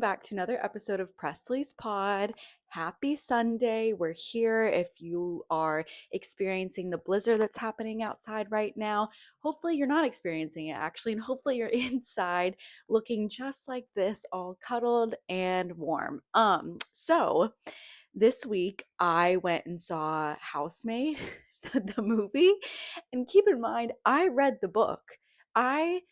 back to another episode of Presley's Pod. Happy Sunday. We're here. If you are experiencing the blizzard that's happening outside right now, hopefully you're not experiencing it actually, and hopefully you're inside looking just like this, all cuddled and warm. So this week I went and saw Housemaid, the movie, and keep in mind, I read the book. I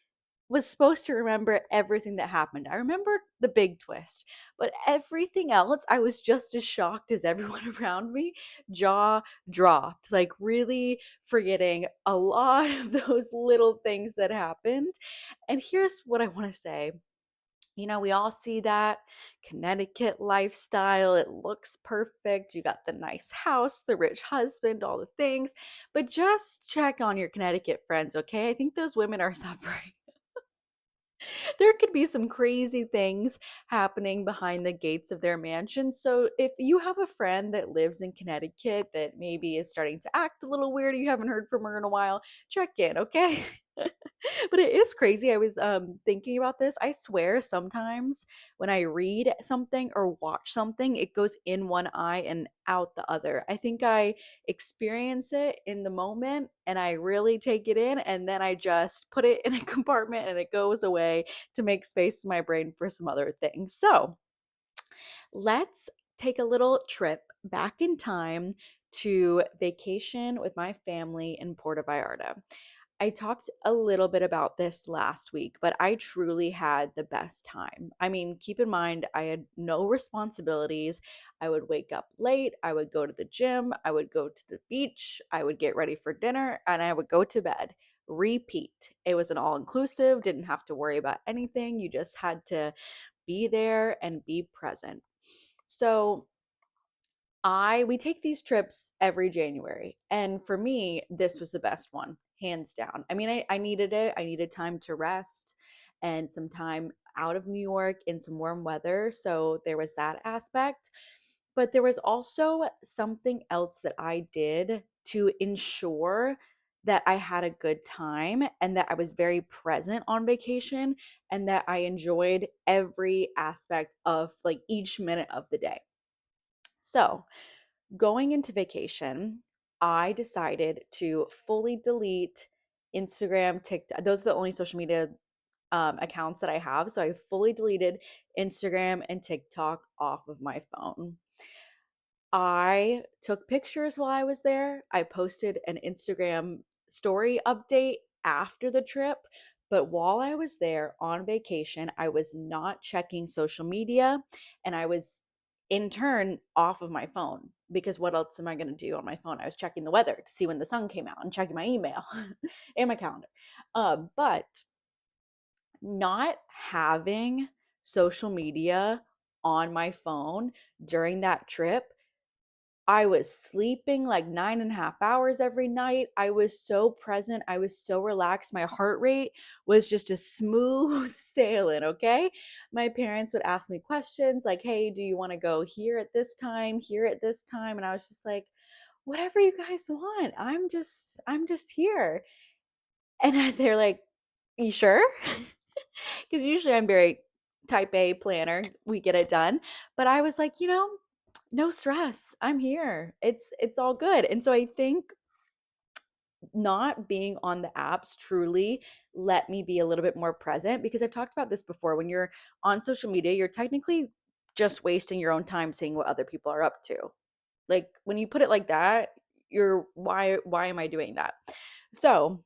was supposed to remember everything that happened. I remembered the big twist, but everything else, I was just as shocked as everyone around me. Jaw dropped, like really forgetting a lot of those little things that happened. And here's what I want to say. We all see that Connecticut lifestyle. It looks perfect. You got the nice house, the rich husband, all the things. But just check on your Connecticut friends, okay? I think those women are suffering. There could be some crazy things happening behind the gates of their mansion. So if you have a friend that lives in Connecticut that maybe is starting to act a little weird, you haven't heard from her in a while, check in, okay? But it is crazy. I was thinking about this. I swear sometimes when I read something or watch something, it goes in one eye and out the other. I think I experience it in the moment and I really take it in, and then I just put it in a compartment and it goes away to make space in my brain for some other things. So let's take a little trip back in time to vacation with my family in Puerto Vallarta. I talked a little bit about this last week, but I truly had the best time. I mean, keep in mind, I had no responsibilities. I would wake up late, I would go to the gym, I would go to the beach, I would get ready for dinner, and I would go to bed. Repeat. It was an all inclusive, didn't have to worry about anything. You just had to be there and be present. So, we take these trips every January, and for me, this was the best one, hands down. I mean, I needed it. I needed time to rest and some time out of New York in some warm weather. So there was that aspect. But there was also something else that I did to ensure that I had a good time and that I was very present on vacation and that I enjoyed every aspect of like each minute of the day. So, going into vacation, I decided to fully delete Instagram, TikTok. Those are the only social media accounts that I have. So I fully deleted Instagram and TikTok off of my phone. I took pictures while I was there. I posted an Instagram story update after the trip. But while I was there on vacation, I was not checking social media and I was in turn off of my phone because what else am I going to do on my phone? I was checking the weather to see when the sun came out and checking my email and my calendar. But not having social media on my phone during that trip, I was sleeping like 9.5 hours every night. I was so present. I was so relaxed. My heart rate was just a smooth sailing, okay? My parents would ask me questions like, hey, do you want to go here at this time, here at this time? And I was just like, whatever you guys want. I'm just here. And they're like, you sure? Because usually I'm very type A planner. We get it done. But I was like, no stress. I'm here. It's all good. And so I think not being on the apps truly let me be a little bit more present because I've talked about this before. When you're on social media, you're technically just wasting your own time seeing what other people are up to. Like when you put it like that, you're why am I doing that? So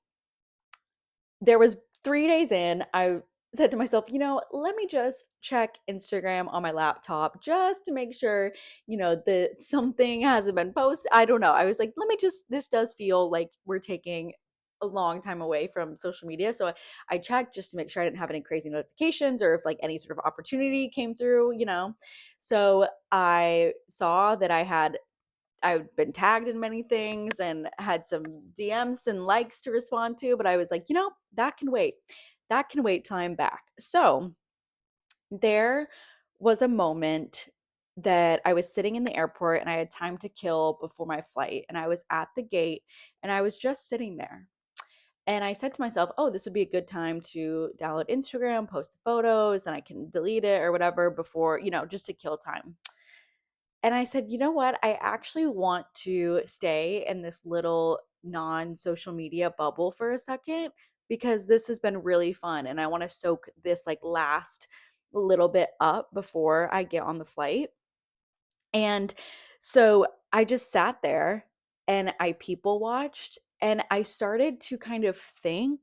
there was 3 days in, I said to myself, let me just check Instagram on my laptop just to make sure, that something hasn't been posted. I don't know. I was like, this does feel like we're taking a long time away from social media. So I checked just to make sure I didn't have any crazy notifications or if like any sort of opportunity came through. So I saw that I've been tagged in many things and had some DMs and likes to respond to, but I was like, that can wait. That can wait till I'm back. So there was a moment that I was sitting in the airport and I had time to kill before my flight. And I was at the gate and I was just sitting there. And I said to myself, oh, this would be a good time to download Instagram, post the photos, and I can delete it or whatever before, just to kill time. And I said, you know what? I actually want to stay in this little non social media bubble for a second because this has been really fun. And I want to soak this like last little bit up before I get on the flight. And so I just sat there and I people watched and I started to kind of think,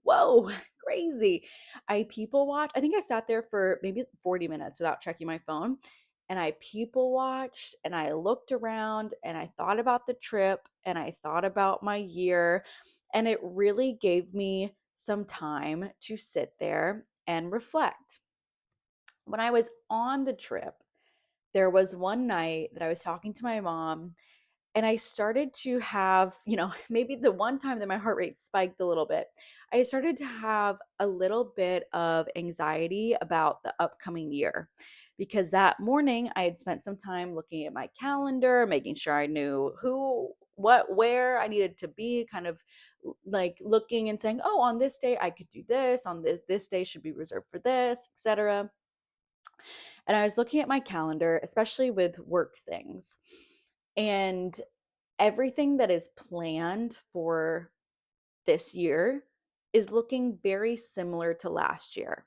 whoa, crazy. I people watched. I think I sat there for maybe 40 minutes without checking my phone. And I people watched and I looked around and I thought about the trip and I thought about my year. And it really gave me some time to sit there and reflect. When I was on the trip, there was one night that I was talking to my mom and I started to have, maybe the one time that my heart rate spiked a little bit, I started to have a little bit of anxiety about the upcoming year. Because that morning I had spent some time looking at my calendar, making sure I knew who, what, where I needed to be, kind of like looking and saying, oh, on this day I could do this, on this day should be reserved for this, etc. And I was looking at my calendar, especially with work things. And everything that is planned for this year is looking very similar to last year.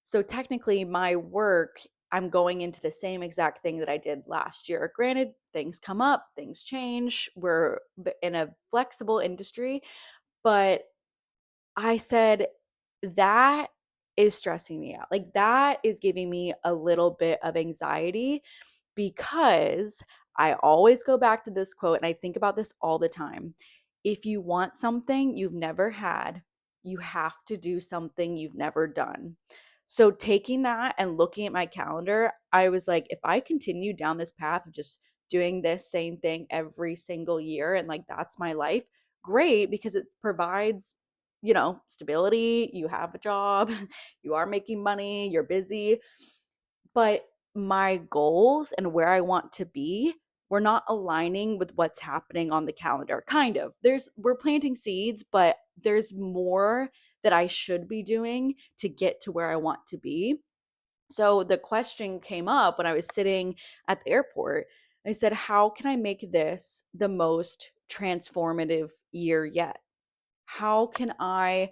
So technically, my work, I'm going into the same exact thing that I did last year. Granted, things come up, things change. We're in a flexible industry, but I said, that is stressing me out. Like, that is giving me a little bit of anxiety because I always go back to this quote and I think about this all the time. If you want something you've never had, you have to do something you've never done. So, taking that and looking at my calendar, I was like, if I continue down this path of just doing this same thing every single year and like that's my life, great, because it provides stability. You have a job, you are making money, you're busy, but my goals and where I want to be, we're not aligning with what's happening on the calendar. Kind of. We're planting seeds, but there's more that I should be doing to get to where I want to be. So the question came up when I was sitting at the airport. I said, how can I make this the most transformative year yet? How can I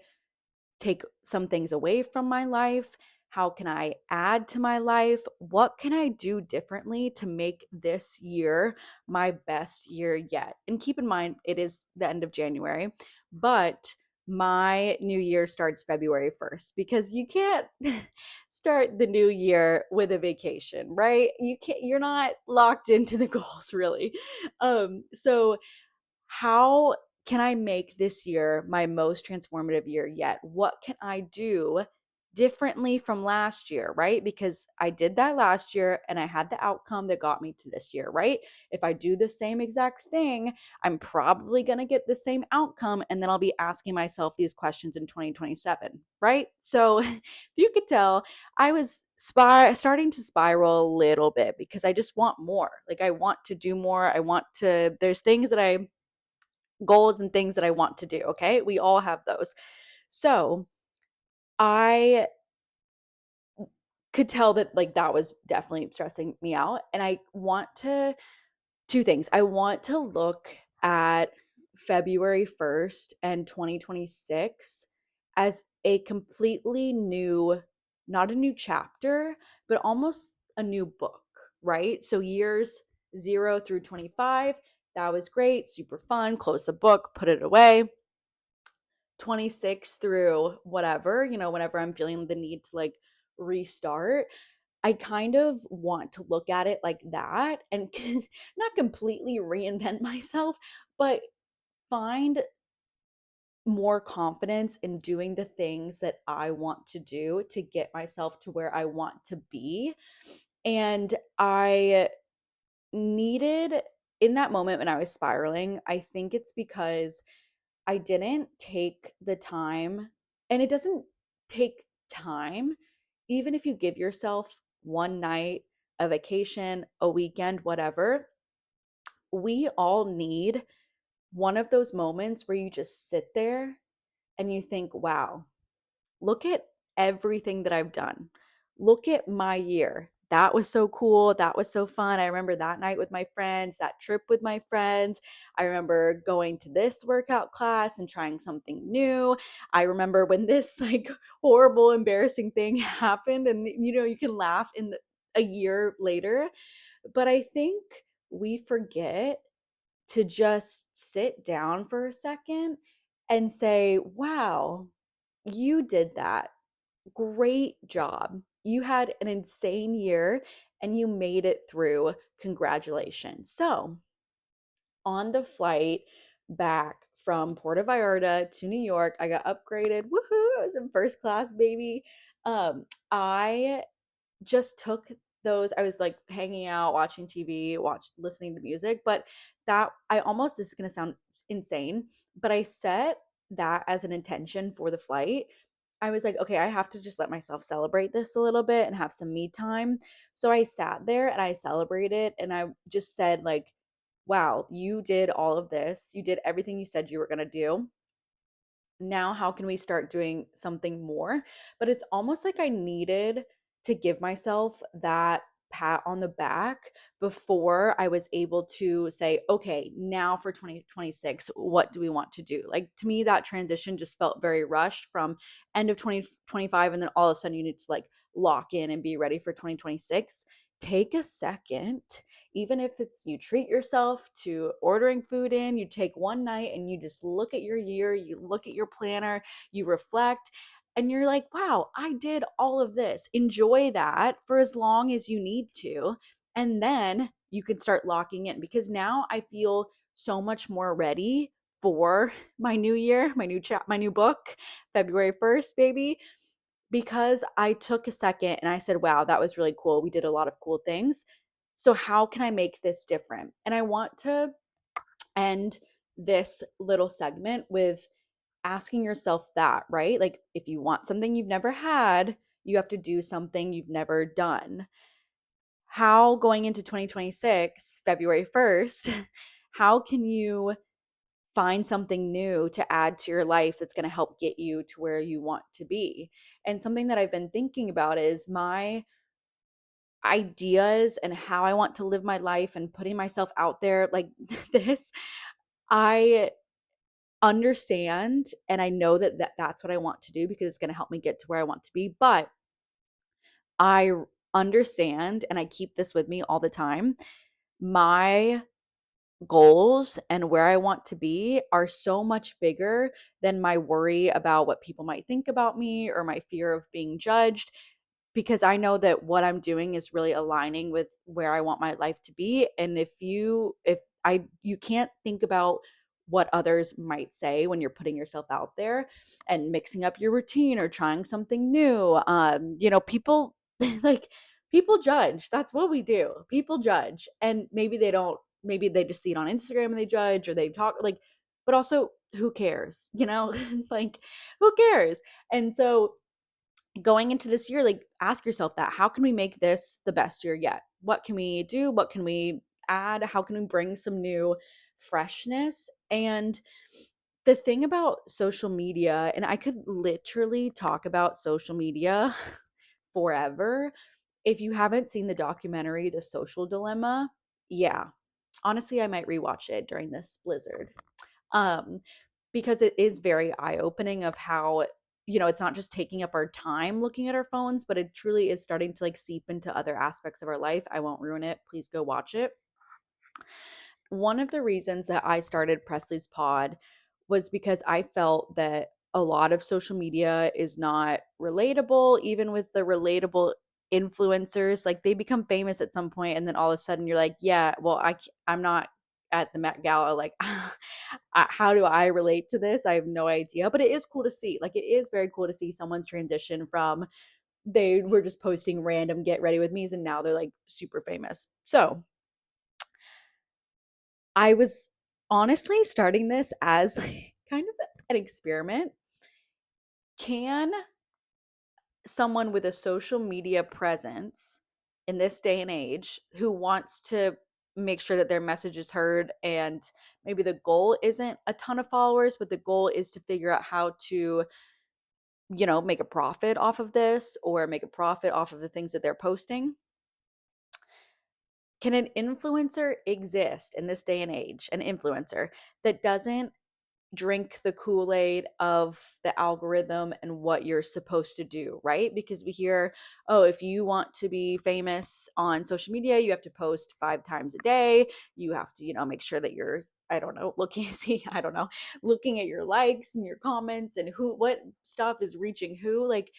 take some things away from my life? How can I add to my life? What can I do differently to make this year my best year yet? And keep in mind, it is the end of January, but my new year starts February 1st because you can't start the new year with a vacation, right? You're not locked into the goals really. So how can I make this year my most transformative year yet? What can I do differently from last year, right? Because I did that last year and I had the outcome that got me to this year, right? If I do the same exact thing, I'm probably going to get the same outcome. And then I'll be asking myself these questions in 2027, right? So if you could tell, I was starting to spiral a little bit because I just want more. Like, I want to do more. There's things that goals and things that I want to do. Okay. We all have those. So I could tell that like that was definitely stressing me out. And I want two things. I want to look at February 1st and 2026 as a completely new, not a new chapter, but almost a new book, right? So years 0 through 25, that was great, super fun. Close the book, put it away. 26 through whatever, whenever I'm feeling the need to like restart, I kind of want to look at it like that and not completely reinvent myself, but find more confidence in doing the things that I want to do to get myself to where I want to be. And I needed, in that moment when I was spiraling, I think it's because I didn't take the time, and it doesn't take time, even if you give yourself one night, a vacation, a weekend, whatever. We all need one of those moments where you just sit there and you think, wow, look at everything that I've done. Look at my year. That was so cool. That was so fun. I remember that night with my friends, that trip with my friends. I remember going to this workout class and trying something new. I remember when this like horrible, embarrassing thing happened, and you can laugh a year later. But I think we forget to just sit down for a second and say, wow, you did that. Great job. You had an insane year and you made it through. Congratulations. So, on the flight back from Puerto Vallarta to New York, I got upgraded. Woohoo! I was in first class, baby. I just took those. I was like hanging out, watching TV, listening to music, but that I almost, this is going to sound insane, but I set that as an intention for the flight. I was like, okay, I have to just let myself celebrate this a little bit and have some me time. So I sat there and I celebrated and I just said like, wow, you did all of this. You did everything you said you were going to do. Now how can we start doing something more? But it's almost like I needed to give myself that pat on the back before I was able to say, okay, now for 2026, what do we want to do? Like to me, that transition just felt very rushed from end of 2025, and then all of a sudden you need to like lock in and be ready for 2026. Take a second, even if it's you treat yourself to ordering food in, you take one night and you just look at your year, you look at your planner, you reflect, and you're like, wow, I did all of this. Enjoy that for as long as you need to. And then you can start locking in, because now I feel so much more ready for my new year, my new book, February 1st, baby, because I took a second and I said, wow, that was really cool. We did a lot of cool things. So, how can I make this different? And I want to end this little segment with asking yourself that, right? Like, if you want something you've never had, you have to do something you've never done. How, going into 2026, February 1st, how can you find something new to add to your life that's going to help get you to where you want to be? And something that I've been thinking about is my ideas and how I want to live my life and putting myself out there like this. I understand and I know that's what I want to do because it's going to help me get to where I want to be. But I understand, and I keep this with me all the time. My goals and where I want to be are so much bigger than my worry about what people might think about me or my fear of being judged, because I know that what I'm doing is really aligning with where I want my life to be. And you can't think about what others might say when you're putting yourself out there and mixing up your routine or trying something new. People like people judge. That's what we do. People judge. And maybe they just see it on Instagram and they judge, or they talk like, but also who cares? Like who cares? And so going into this year, like ask yourself that. How can we make this the best year yet? What can we do? What can we add? How can we bring some new freshness? And the thing about social media, and I could literally talk about social media forever. If you haven't seen the documentary, The Social Dilemma, yeah, honestly, I might rewatch it during this blizzard. Um, because it is very eye-opening of how, it's not just taking up our time looking at our phones, but it truly is starting to like seep into other aspects of our life. I won't ruin it. Please go watch it. One of the reasons that I started Presley's Pod was because I felt that a lot of social media is not relatable, even with the relatable influencers. Like they become famous at some point, and then all of a sudden you're like, yeah, well, I'm not at the Met Gala. Like, how do I relate to this? I have no idea. But it is cool to see. Like, it is very cool to see someone's transition from they were just posting random get ready with me's and now they're like super famous. So I was honestly starting this as like kind of an experiment. Can someone with a social media presence in this day and age who wants to make sure that their message is heard. And maybe the goal isn't a ton of followers, but the goal is to figure out how to, make a profit off of this or make a profit off of the things that they're posting. Can an influencer exist in this day and age, an influencer that doesn't drink the Kool-Aid of the algorithm and what you're supposed to do, right? Because we hear, oh, if you want to be famous on social media, you have to post 5 times a day. You have to, make sure that you're, I don't know, looking at your likes and your comments and what stuff is reaching who. Like,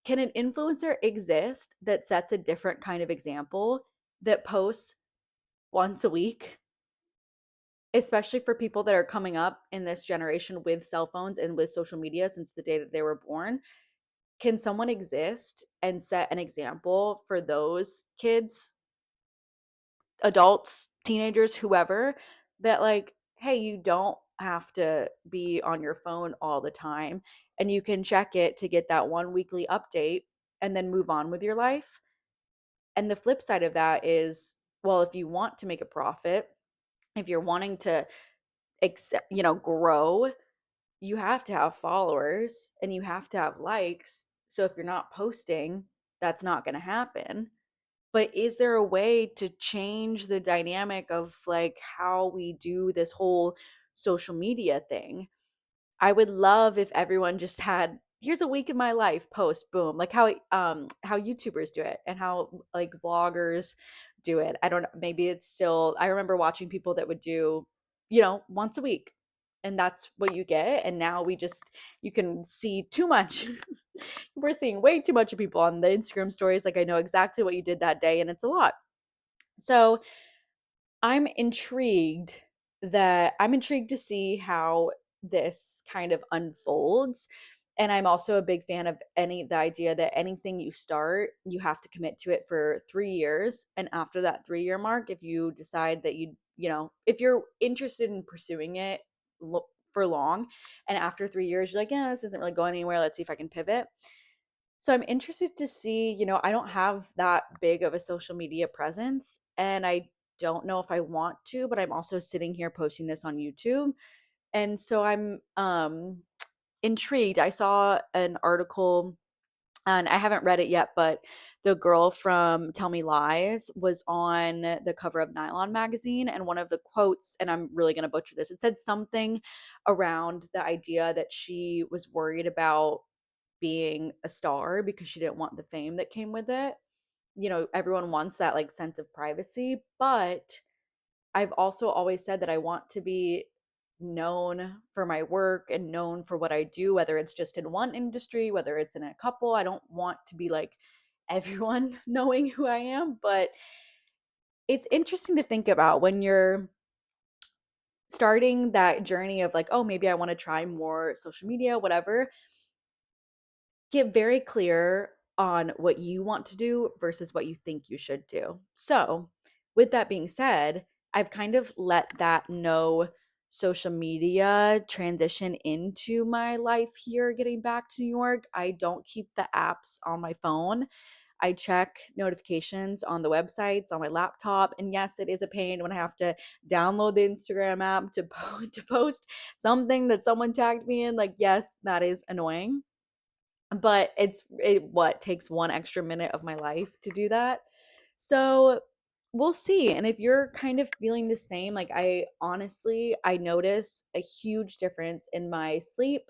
can an influencer exist that sets a different kind of example, that posts once a week, especially for people that are coming up in this generation with cell phones and with social media since the day that they were born? Can someone exist and set an example for those kids, adults, teenagers, whoever, that, like, hey, you don't have to be on your phone all the time, and you can check it to get that one weekly update and then move on with your life? And the flip side of that is, well, if you want to make a profit, if you're wanting to grow, you have to have followers and you have to have likes. So if you're not posting, that's not going to happen. But is there a way to change the dynamic of, like, how we do this whole social media thing? I would love if everyone just had, here's a week in my life post, boom, like how YouTubers do it and how, like, vloggers do it. I don't know, maybe it's still, I remember watching people that would do, once a week, and that's what you get. And now you can see too much. We're seeing way too much of people on the Instagram stories. Like, I know exactly what you did that day, and it's a lot. So I'm intrigued to see how this kind of unfolds. And I'm also a big fan of the idea that anything you start, you have to commit to it for 3 years. And after that 3-year mark, if you decide that if you're interested in pursuing it for long, and after 3 years, you're like, yeah, this isn't really going anywhere. Let's see if I can pivot. So I'm interested to see, I don't have that big of a social media presence, and I don't know if I want to, but I'm also sitting here posting this on YouTube. And so I'm intrigued. I saw an article, and I haven't read it yet, but the girl from Tell Me Lies was on the cover of Nylon magazine, and one of the quotes, and I'm really going to butcher this, it said something around the idea that she was worried about being a star because she didn't want the fame that came with it. Everyone wants that, like, sense of privacy, but I've also always said that I want to be known for my work and known for what I do, whether it's just in one industry, whether it's in a couple. I don't want to be like everyone knowing who I am, but it's interesting to think about when you're starting that journey of, like, oh, maybe I want to try more social media, whatever. Get very clear on what you want to do versus what you think you should do. So, with that being said, I've kind of let that no social media transition into my life here getting back to New York. I don't keep the apps on my phone. I check notifications on the websites on my laptop. And yes, it is a pain when I have to download the Instagram app to post something that someone tagged me in. Like, yes, that is annoying, but what takes 1 extra minute of my life to do that. So we'll see. And if you're kind of feeling the same, like, I notice a huge difference in my sleep,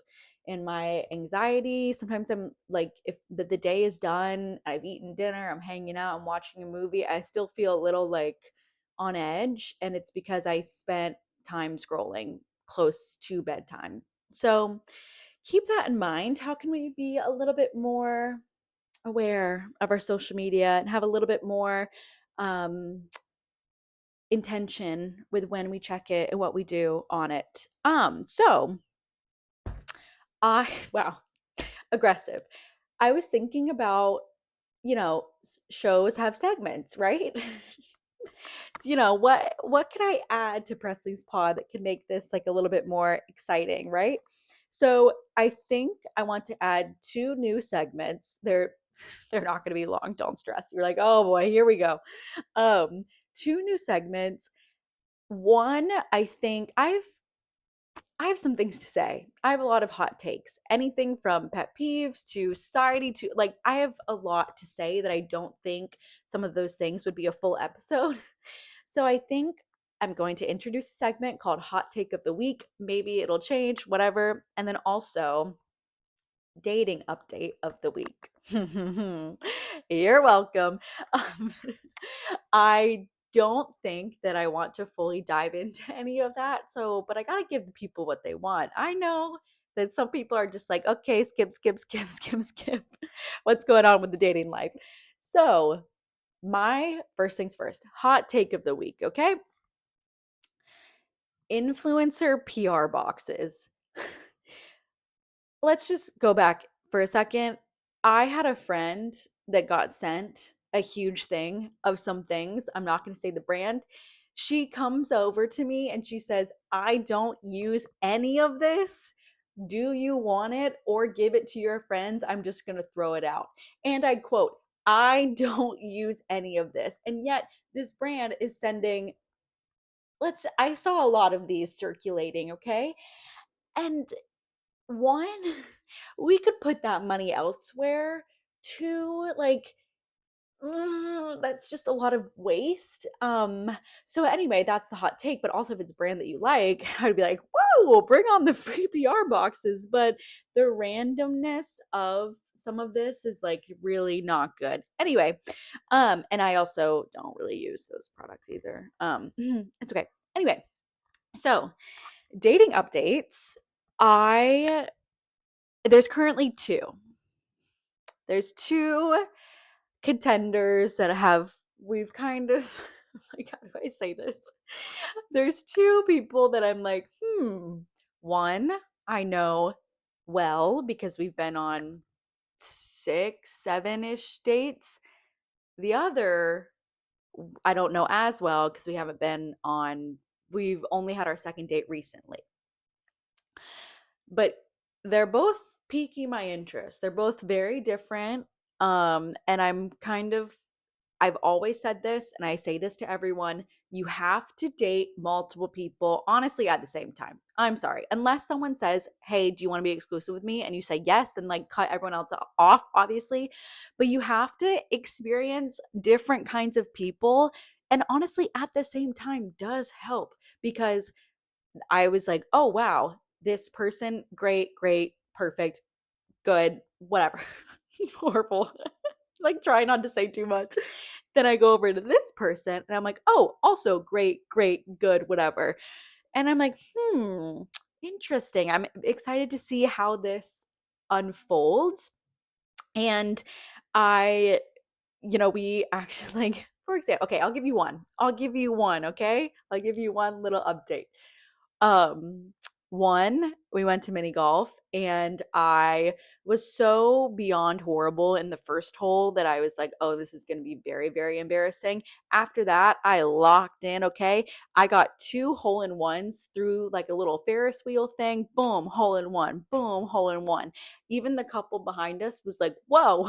in my anxiety. Sometimes I'm like, if the day is done, I've eaten dinner, I'm hanging out, I'm watching a movie, I still feel a little like on edge, and it's because I spent time scrolling close to bedtime. So keep that in mind. How can we be a little bit more aware of our social media and have a little bit more um, intention with when we check it and what we do on it? So I wow, aggressive. I was thinking about, shows have segments, right? What can I add to Presley's pod that can make this, like, a little bit more exciting, right? So I think I want to add 2 new segments. They're not going to be long, don't stress. You're like, oh boy, here we go. two new segments. One, I think I have some things to say. I have a lot of hot takes. Anything from pet peeves to society to like I have a lot to say that I don't think some of those things would be a full episode. So I think I'm going to introduce a segment called Hot Take of the Week. Maybe it'll change, whatever. And then also dating update of the week. You're welcome. Um, I don't think that I want to fully dive into any of that. So, but I got to give the people what they want. I know that some people are just like, okay, skip, skip, skip, skip, skip. What's going on with the dating life? So, my first things first, hot take of the week, okay? Influencer PR boxes. Let's just go back for a second. I had a friend that got sent a huge thing of some things. I'm not going to say the brand. She comes over to me and she says, I don't use any of this. Do you want it or give it to your friends? I'm just going to throw it out. And I quote, I don't use any of this. And yet this brand is sending, I saw a lot of these circulating, okay? And one, we could put that money elsewhere. Two, like, that's just a lot of waste. So anyway, that's the hot take. But also, if it's a brand that you like, I'd be like, whoa, bring on the free PR boxes. But the randomness of some of this is like really not good. Anyway, and I also don't really use those products either. It's okay. Anyway, so dating updates. I there's currently two. There's two contenders that we've kind of like, how do I say this? There's two people that I'm like, one I know well because we've been on 6, 7-ish dates. The other I don't know as well because we've only had our second date recently. But they're both piquing my interest. They're both very different. And I've always said this, and I say this to everyone, you have to date multiple people, honestly, at the same time. I'm sorry. Unless someone says, hey, do you want to be exclusive with me? And you say yes, then like cut everyone else off, obviously. But you have to experience different kinds of people. And honestly, at the same time does help because I was like, oh, wow, this person, great, great, perfect, good, whatever, horrible. Like, try not to say too much. Then I go over to this person and I'm like, oh, also great, great, good, whatever. And I'm like, interesting. I'm excited to see how this unfolds. And I, we actually, like, for example, okay, I'll give you one. Okay? I'll give you one little update. Um, One, we went to mini golf and I was so beyond horrible in the first hole that I was like, oh, this is going to be very, very embarrassing. After that, I locked in, okay? I got 2 hole-in-ones through like a little Ferris wheel thing. Boom, hole in one. Boom, hole in one. Even the couple behind us was like, whoa.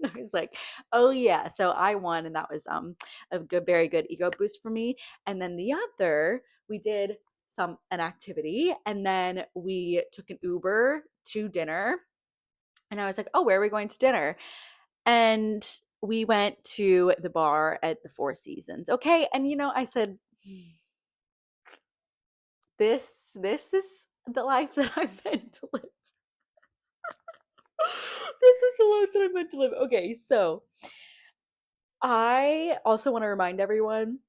I was like, oh yeah. So I won and that was a good, very good ego boost for me. And then the other, we did an activity and then we took an Uber to dinner and I was like, "Oh, where are we going to dinner?" And we went to the bar at the Four Seasons. Okay? And I said, this is the life that I'm meant to live. This is the life that I'm meant to live. Okay, so I also want to remind everyone,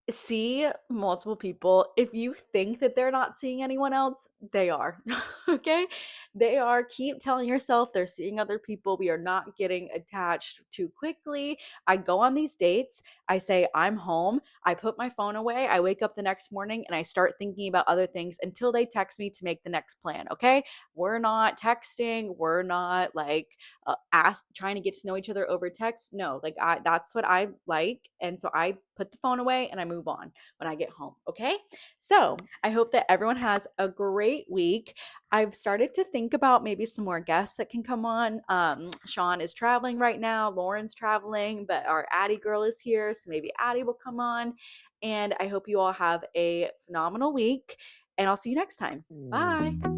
see multiple people. If you think that they're not seeing anyone else, they are. Okay? They are. Keep telling yourself they're seeing other people. We are not getting attached too quickly. I go on these dates. I say, I'm home. I put my phone away. I wake up the next morning and I start thinking about other things until they text me to make the next plan. Okay? We're not texting. We're not like trying to get to know each other over text. No, like that's what I like. And so I put the phone away and I move move on when I get home. Okay. So I hope that everyone has a great week. I've started to think about maybe some more guests that can come on. Sean is traveling right now, Lauren's traveling, but our Addie girl is here. So maybe Addie will come on. And I hope you all have a phenomenal week. And I'll see you next time. Bye.